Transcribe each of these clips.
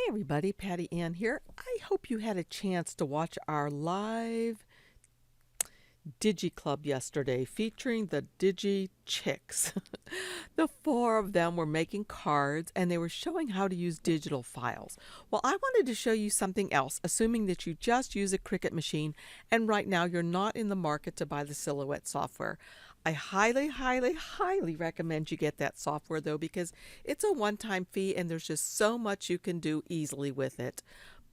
Everybody, Patty Ann here. I hope you had a chance to watch our live Digi Club yesterday featuring the Digi Chicks. The four of them were making cards and they were showing how to use digital files. Well, I wanted to show you something else, assuming that you just use a Cricut machine and right now you're not in the market to buy the Silhouette software. I highly recommend you get that software though, because it's a one-time fee and there's just so much you can do easily with it.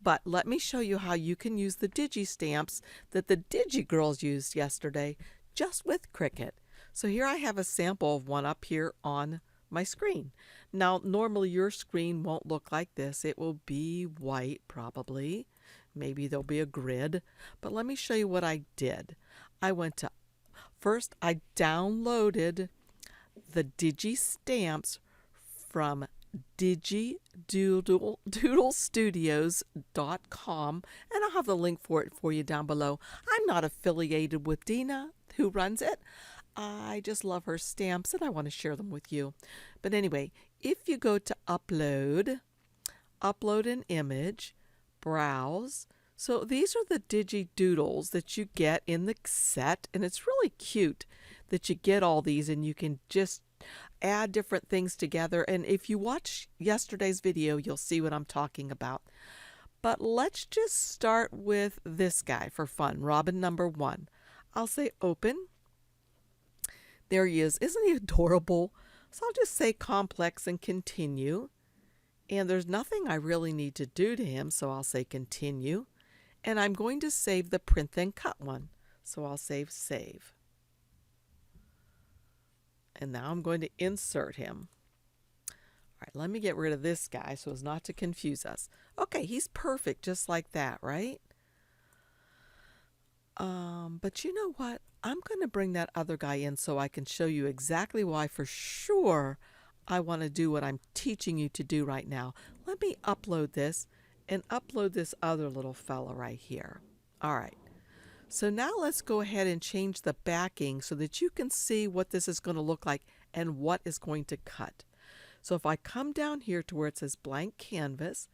But let me show you how you can use the Digi stamps that the Digi girls used yesterday just with Cricut. So here I have a sample of one up here on my screen. Now normally your screen won't look like this. It will be white probably. Maybe there'll be a grid. But let me show you what I did. First I downloaded the Digi stamps from digidoodlestudios.com, and I'll have the link for it for you down below. I'm not affiliated with Dina, who runs it. I just love her stamps and I want to share them with you. But anyway, if you go to upload an image, browse. So these are the Digi Doodles that you get in the set, and it's really cute that you get all these and you can just add different things together. And if you watch yesterday's video, you'll see what I'm talking about. But let's just start with this guy for fun, Robin number 1. I'll say open. There he is. Isn't he adorable? So I'll just say complex and continue. And there's nothing I really need to do to him, so I'll say continue. And I'm going to save the print then cut one. So I'll save. And now I'm going to insert him. All right, let me get rid of this guy so as not to confuse us. Okay, he's perfect just like that, right? But you know what? I'm going to bring that other guy in so I can show you exactly why for sure I want to do what I'm teaching you to do right now. Let me upload this and upload this other little fella right here. All right. So now let's go ahead and change the backing so that you can see what this is going to look like and what is going to cut. So if I come down here to where it says blank canvas,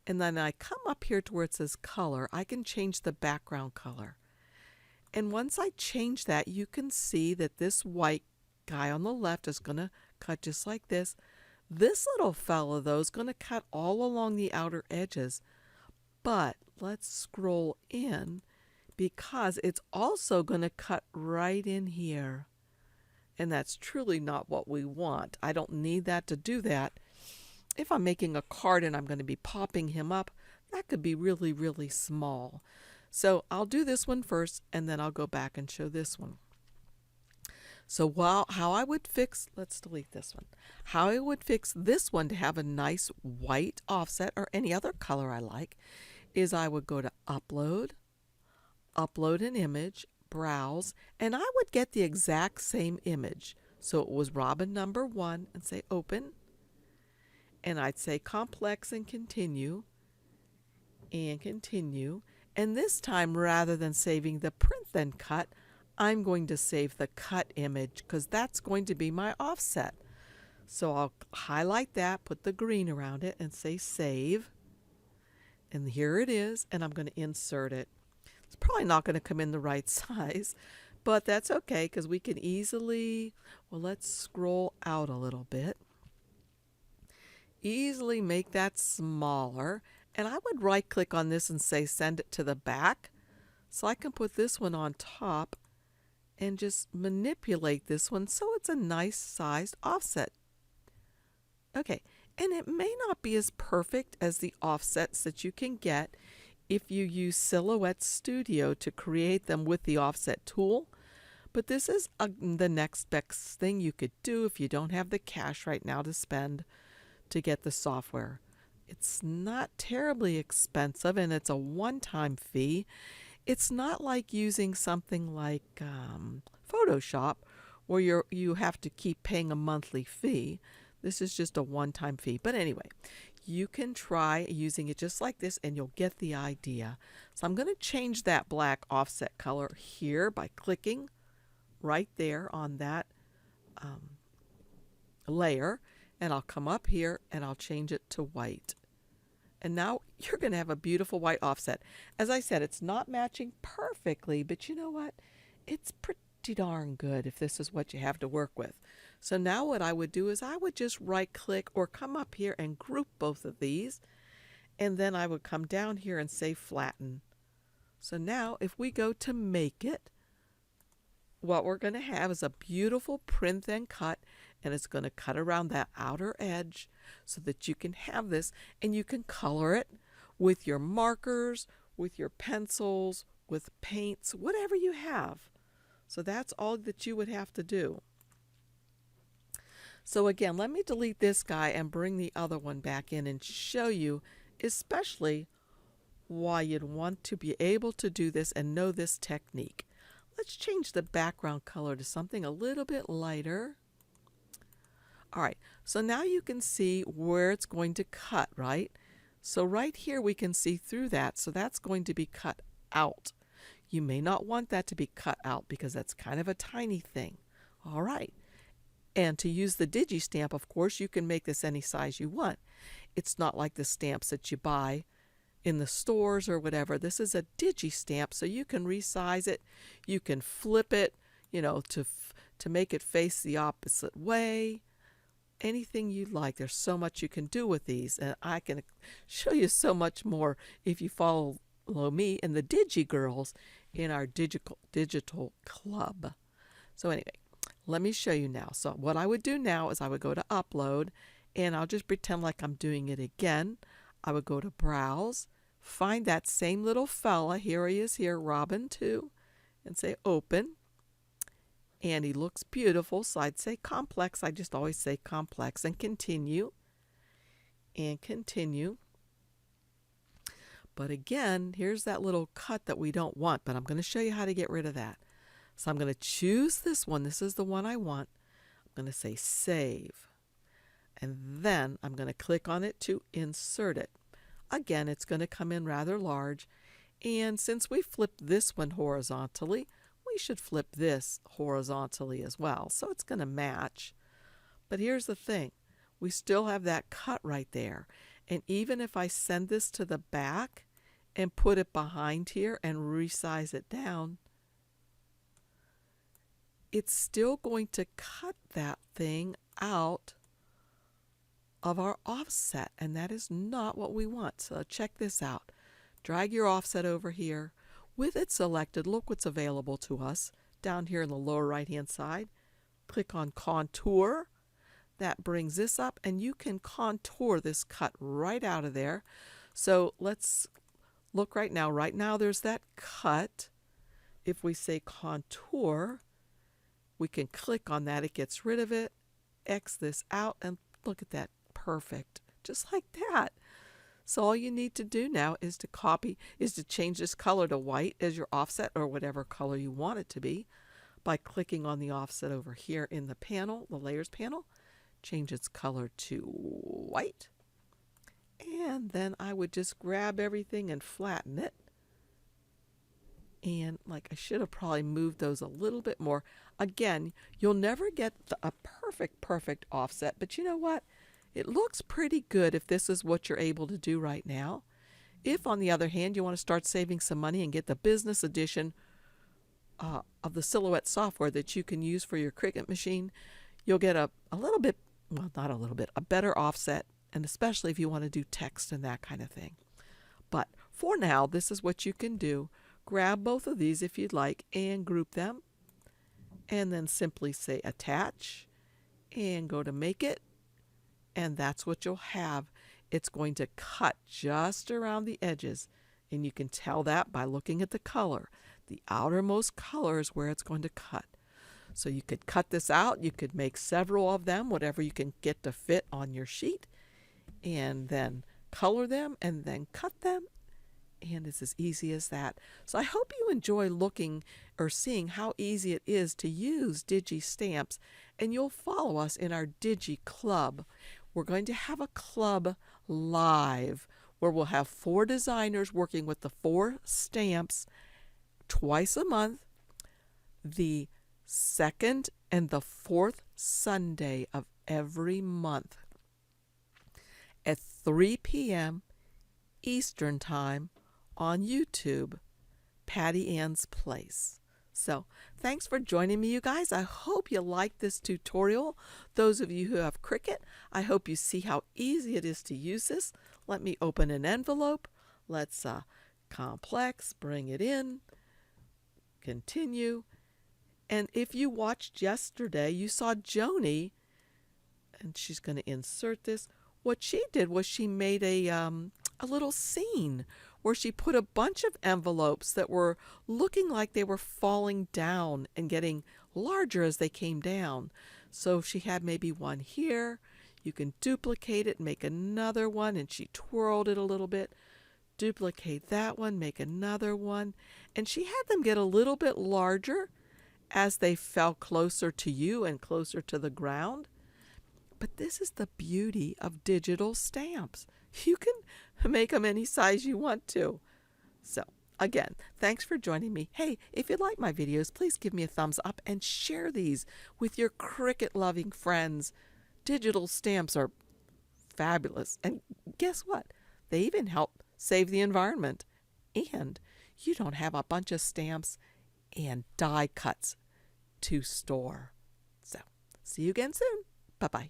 and then I come up here to where it says color, I can change the background color. And once I change that, you can see that this white guy on the left is going to cut just like this. This little fella though is going to cut all along the outer edges. But let's scroll in, because it's also going to cut right in here. And that's truly not what we want. I don't need that to do that. If I'm making a card and I'm going to be popping him up, that could be really small. So I'll do this one first and then I'll go back and show this one. So how I would fix, let's delete this one. How I would fix this one to have a nice white offset or any other color I like is I would go to upload an image, browse, and I would get the exact same image. So it was Robin number 1 and say open. And I'd say complex and continue. And this time, rather than saving the print then cut, I'm going to save the cut image because that's going to be my offset. So I'll highlight that, put the green around it and say save. And here it is, and I'm going to insert it. It's probably not going to come in the right size, but that's okay because we can easily, well, let's scroll out a little bit. Easily make that smaller, and I would right click on this and say send it to the back. So I can put this one on top and just manipulate this one so it's a nice sized offset. Okay, and it may not be as perfect as the offsets that you can get if you use Silhouette Studio to create them with the offset tool. But this is the next best thing you could do if you don't have the cash right now to spend to get the software. It's not terribly expensive and it's a one-time fee. It's not like using something like Photoshop where you have to keep paying a monthly fee. This is just a one-time fee. But anyway, you can try using it just like this and you'll get the idea. So I'm going to change that black offset color here by clicking right there on that layer, and I'll come up here and I'll change it to white. And now you're going to have a beautiful white offset. As I said, it's not matching perfectly, but you know what? It's pretty darn good if this is what you have to work with. So now what I would do is I would just right click or come up here and group both of these. And then I would come down here and say flatten. So now if we go to make it, what we're going to have is a beautiful print and cut, and it's going to cut around that outer edge so that you can have this and you can color it with your markers, with your pencils, with paints, whatever you have. So that's all that you would have to do. So again, let me delete this guy and bring the other one back in and show you especially why you'd want to be able to do this and know this technique. Let's change the background color to something a little bit lighter. All right, so now you can see where it's going to cut, right? So right here we can see through that, so that's going to be cut out. You may not want that to be cut out because that's kind of a tiny thing. All right, and to use the DIGI stamp, of course, you can make this any size you want. It's not like the stamps that you buy in the stores or whatever. This is a DIGI stamp, so you can resize it. You can flip it, you know, to make it face the opposite way. Anything you like. There's so much you can do with these, and I can show you so much more if you follow me and the DIGI girls in our digital club. So anyway, let me show you now. So what I would do now is I would go to upload, and I'll just pretend like I'm doing it again. I would go to browse, find that same little fella, here he is here, Robin 2, and say open. And he looks beautiful, so I'd say complex. I just always say complex, and continue, and continue. But again, here's that little cut that we don't want, but I'm going to show you how to get rid of that. So I'm going to choose this one. This is the one I want. I'm going to say save. And then I'm going to click on it to insert it. Again, it's going to come in rather large. And since we flipped this one horizontally, we should flip this horizontally as well. So it's going to match. But here's the thing. We still have that cut right there. And even if I send this to the back and put it behind here and resize it down, it's still going to cut that thing out of our offset, and that is not what we want. So check this out. Drag your offset over here. With it selected, look what's available to us down here in the lower right hand side. Click on contour. That brings this up, and you can contour this cut right out of there. So let's look right now. Right now there's that cut. If we say contour, we can click on that. It gets rid of it. X this out, and look at that. Perfect. Just like that. So all you need to do now is to change this color to white as your offset, or whatever color you want it to be, by clicking on the offset over here in the panel, the layers panel. Change its color to white. And then I would just grab everything and flatten it. And like I should have probably moved those a little bit more. Again, you'll never get a perfect offset, but you know what? It looks pretty good if this is what you're able to do right now. If, on the other hand, you want to start saving some money and get the business edition of the Silhouette software that you can use for your Cricut machine, you'll get a little bit, well, not a little bit, a better offset, and especially if you want to do text and that kind of thing. But for now, this is what you can do. Grab both of these if you'd like and group them, and then simply say attach and go to make it. And that's what you'll have. It's going to cut just around the edges. And you can tell that by looking at the color. The outermost color is where it's going to cut. So you could cut this out. You could make several of them, whatever you can get to fit on your sheet. And then color them and then cut them. And it's as easy as that. So I hope you enjoy looking or seeing how easy it is to use DIGI stamps. And you'll follow us in our DIGI club. We're going to have a club live where we'll have 4 designers working with the 4 stamps twice a month, the 2nd and the 4th Sunday of every month at 3 p.m. Eastern Time on YouTube, PattyAnnesPlace. So, thanks for joining me, you guys. I hope you like this tutorial. Those of you who have Cricut, I hope you see how easy it is to use this. Let me open an envelope. Let's complex, bring it in, continue. And if you watched yesterday, you saw Joni, and she's going to insert this. What she did was she made a little scene where she put a bunch of envelopes that were looking like they were falling down and getting larger as they came down. So she had maybe one here. You can duplicate it, make another one, and she twirled it a little bit. Duplicate that one, make another one. And she had them get a little bit larger as they fell closer to you and closer to the ground. But this is the beauty of digital stamps. You can make them any size you want to. So, again, thanks for joining me. Hey, if you like my videos, please give me a thumbs up and share these with your Cricut-loving friends. Digital stamps are fabulous. And guess what? They even help save the environment. And you don't have a bunch of stamps and die cuts to store. So, see you again soon. Bye-bye.